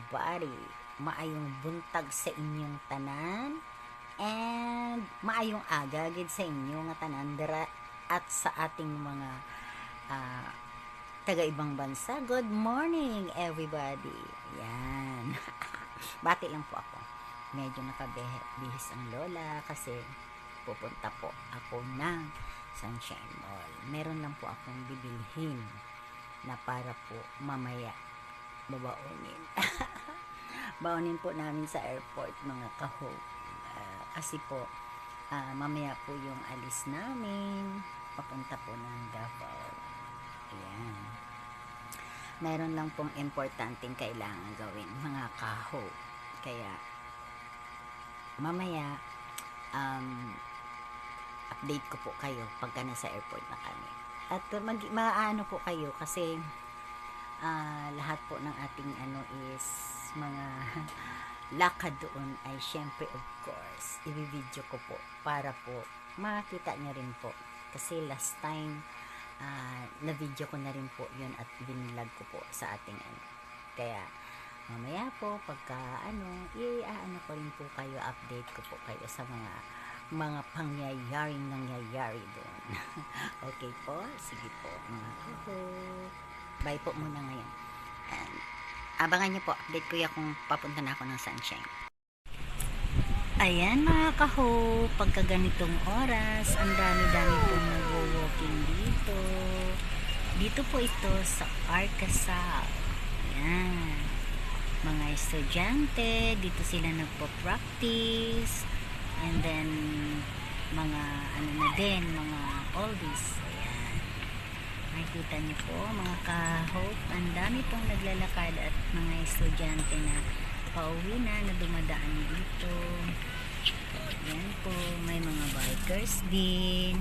everybody. Maayong buntag sa inyong tanan and maayong aga gid sa inyo nga tanan dira at sa ating mga ah, taga ibang bansa. Good morning everybody. Yan. Bati lang po ako. Medyo nakabihis ang lola kasi pupunta po ako ng Sunshine Mall. Meron lang po akong bibilhin na para po mamaya babaonin. Baonin po namin sa airport mga ka-hope. Kasi po mamaya po yung alis namin papunta po ng Davao. Ayan. Meron lang pong importanteng kailangan gawin mga ka-hope. Kaya mamaya update ko po kayo pagka nasa airport na kami. At maano po kayo kasi lahat po ng ating is mga lakad doon ay syempre of course i-video ko po para po makita nyo rin po kasi last time na video ko na rin po yun at binilag ko po sa ating kaya mamaya po pagka i-ano ko rin po kayo, update ko po kayo sa mga pangyayaring nangyayari doon. Okay po, sige po mga kuko. Bye po muna ngayon. And abangan nyo po, update ko ya kung papunta na ako ng Sunshine. Ayan mga kaho, pagka ganitong oras, ang dami-dami pong nag-walking dito. Dito po ito sa Arcasal. Ayan. Mga estudyante, dito sila nagpo-practice. And then, mga na din, mga oldies. Ayan. Makikita niyo po, mga ka-hope, ang dami pong naglalakad at mga estudyante na pauwi na dumadaan dito. Ayan po, may mga bikers din.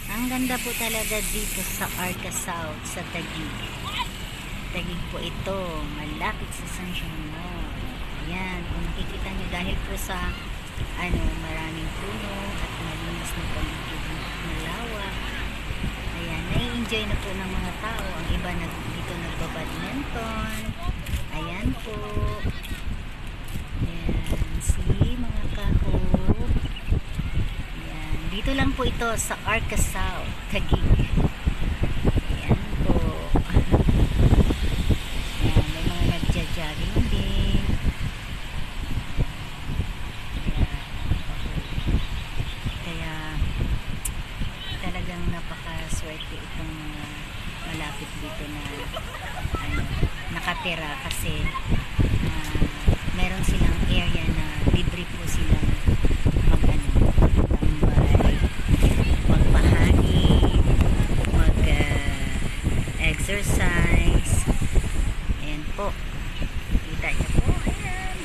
Ang ganda po talaga dito sa Arca South, sa Taguig. Taguig po ito, malapit sa Sunshine Mall. Ayan, kung nakikita nyo dahil po sa maraming puno at malinis na paligid na lawa. Ayan, nai-enjoy na po ng mga tao. Ang iba dito nagbabadminton. Ayan po. Ayan, see mga kaho. Ayan, dito lang po ito sa Arca South, Taguig. Ayan po. Ayan, may mga nagja-jogging din. Kaya talagang napakaswerte itong mga malapit dito na nakatira kasi meron silang area na libre po silang tambay, magpahangin, mag-exercise. Ayan po, kita niyo po, ayan,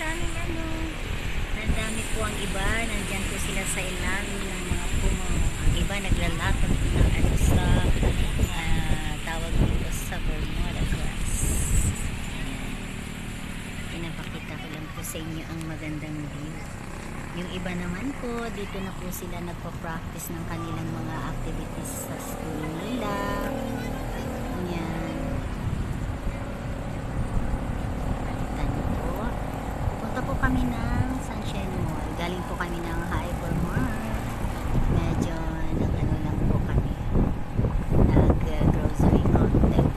ang dami po. Ang iba nandyan po sila sa ilalim ng mga puno. Ang iba naglalakad ng sa tawag dito sa Bermuda grass. Ayan. Pinapakita ko lang po sa inyo ang magandang view. Yung iba naman po, dito na po sila nagpa-practice ng kanilang mga activities sa school nila. Ayan. Kita niyo po. Punta po kami ng Sunshine Mall. Galing po kami ng Hypermart. Medyo lang po kami. Nag-grocery content.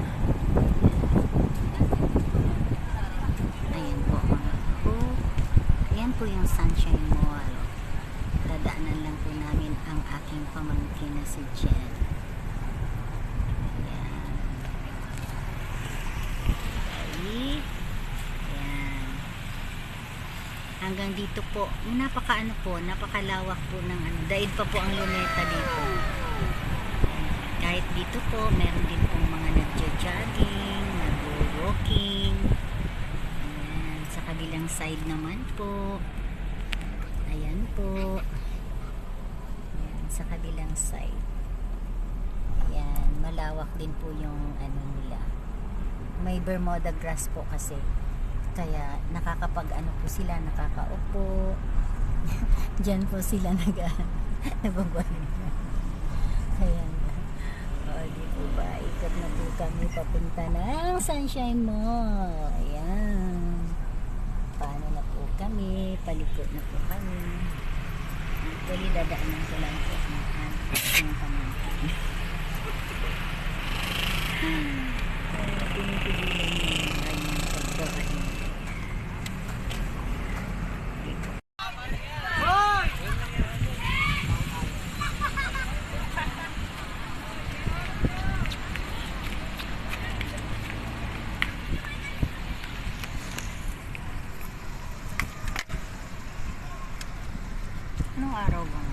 Ayan po mga po. Ayan po yung Sunshine Mall. Dadaanan lang po namin ang aking pamangkin na si Jen. Ayan. Okay. Ayan. Hanggang dito po, napakalawak po ng daig pa po ang luneta dito. Kahit dito po, meron din pong mga nagja-jogging, nag-walking. Ayan, sa kabilang side naman po. Ayan po. Ayan, sa kabilang side. Ayan, malawak din po yung nila. May Bermuda grass po kasi. Kaya po sila, nakakaupo. Diyan po sila nababalik. Ayan. O, di po ba? Ikot na po kami papunta ng Sunshine Mall. Ayan. paliko na po kami. Actually, dadaanan ko lang po ang ating pamangkin. Pinipigilan niya yung kanyang pagkain. Anong araw ba?